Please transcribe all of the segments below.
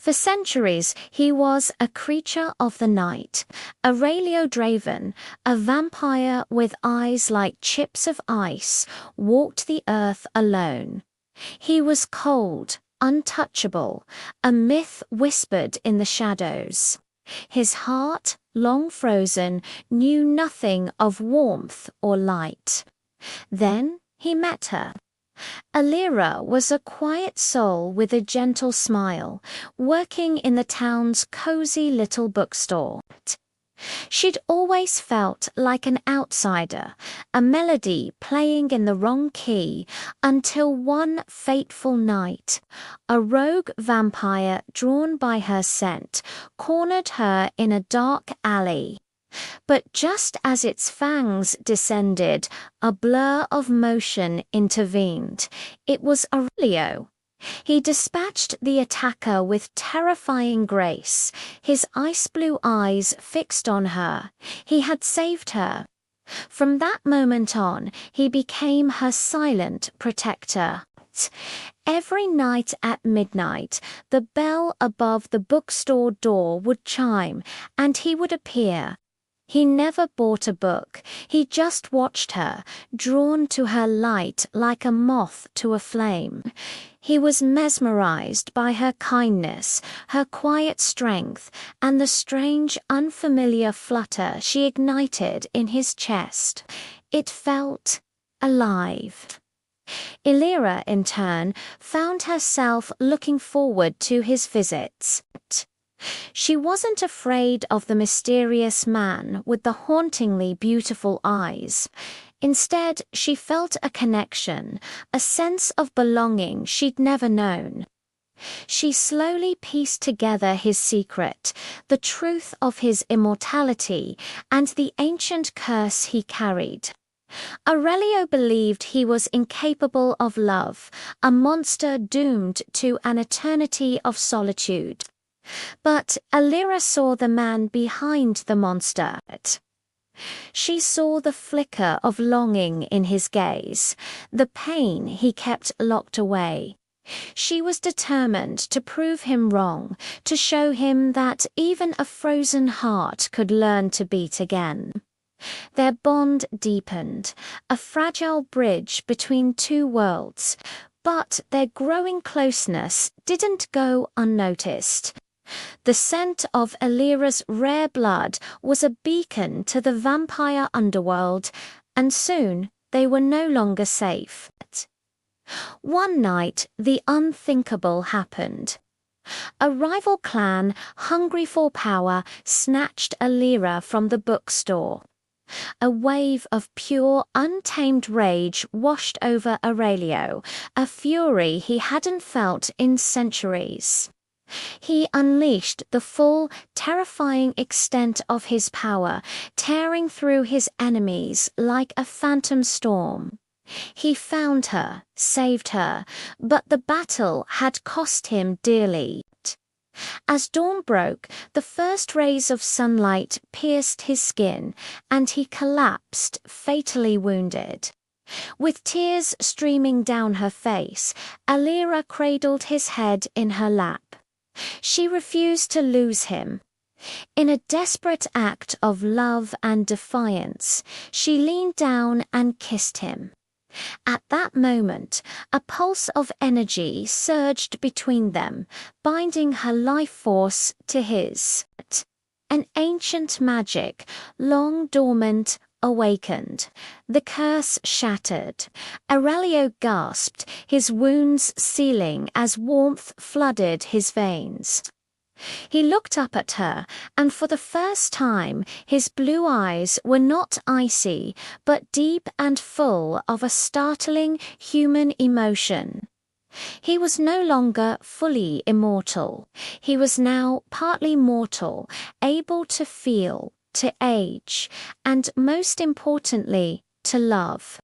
For centuries, he was a creature of the night. Aurelio Draven, a vampire with eyes like chips of ice, walked the earth alone. He was cold, untouchable, a myth whispered in the shadows. His heart, long frozen, knew nothing of warmth or light. Then he met her. Elira was a quiet soul with a gentle smile, working in the town's cozy little bookstore. She'd always felt like an outsider, a melody playing in the wrong key, until one fateful night, a rogue vampire drawn by her scent cornered her in a dark alley. But just as its fangs descended, a blur of motion intervened. It was Aurelio. He dispatched the attacker with terrifying grace, his ice-blue eyes fixed on her. He had saved her. From that moment on, he became her silent protector. Every night at midnight, the bell above the bookstore door would chime, and he would appear. He never bought a book, he just watched her, drawn to her light like a moth to a flame. He was mesmerized by her kindness, her quiet strength, and the strange, unfamiliar flutter she ignited in his chest. It felt alive. Elira, in turn, found herself looking forward to his visits. She wasn't afraid of the mysterious man with the hauntingly beautiful eyes. Instead, she felt a connection, a sense of belonging she'd never known. She slowly pieced together his secret, the truth of his immortality, and the ancient curse he carried. Aurelio believed he was incapable of love, a monster doomed to an eternity of solitude. But Elira saw the man behind the monster. She saw the flicker of longing in his gaze, the pain he kept locked away. She was determined to prove him wrong, to show him that even a frozen heart could learn to beat again. Their bond deepened, a fragile bridge between two worlds, but their growing closeness didn't go unnoticed. The scent of Elira's rare blood was a beacon to the vampire underworld, and soon they were no longer safe. One night, the unthinkable happened. A rival clan, hungry for power, snatched Elira from the bookstore. A wave of pure, untamed rage washed over Aurelio, a fury he hadn't felt in centuries. He unleashed the full, terrifying extent of his power, tearing through his enemies like a phantom storm. He found her, saved her, but the battle had cost him dearly. As dawn broke, the first rays of sunlight pierced his skin, and he collapsed, fatally wounded. With tears streaming down her face, Elira cradled his head in her lap. She refused to lose him. In a desperate act of love and defiance, she leaned down and kissed him. At that moment, a pulse of energy surged between them, binding her life force to his. An ancient magic, long dormant, awakened. The curse shattered. Aurelio gasped, his wounds sealing as warmth flooded his veins. He looked up at her, and for the first time his blue eyes were not icy, but deep and full of a startling human emotion. He was no longer fully immortal. He was now partly mortal, able to feel, to age, and most importantly, to love.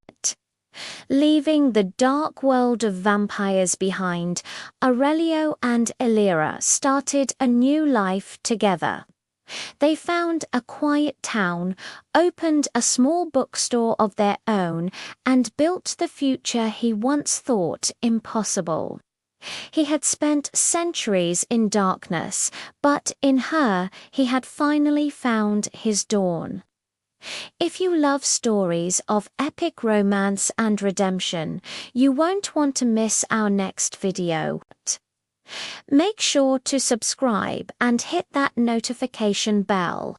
Leaving the dark world of vampires behind, Aurelio and Elira started a new life together. They found a quiet town, opened a small bookstore of their own, and built the future he once thought impossible. He had spent centuries in darkness, but in her he had finally found his dawn. If you love stories of epic romance and redemption, you won't want to miss our next video. Make sure to subscribe and hit that notification bell.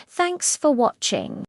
Thanks for watching.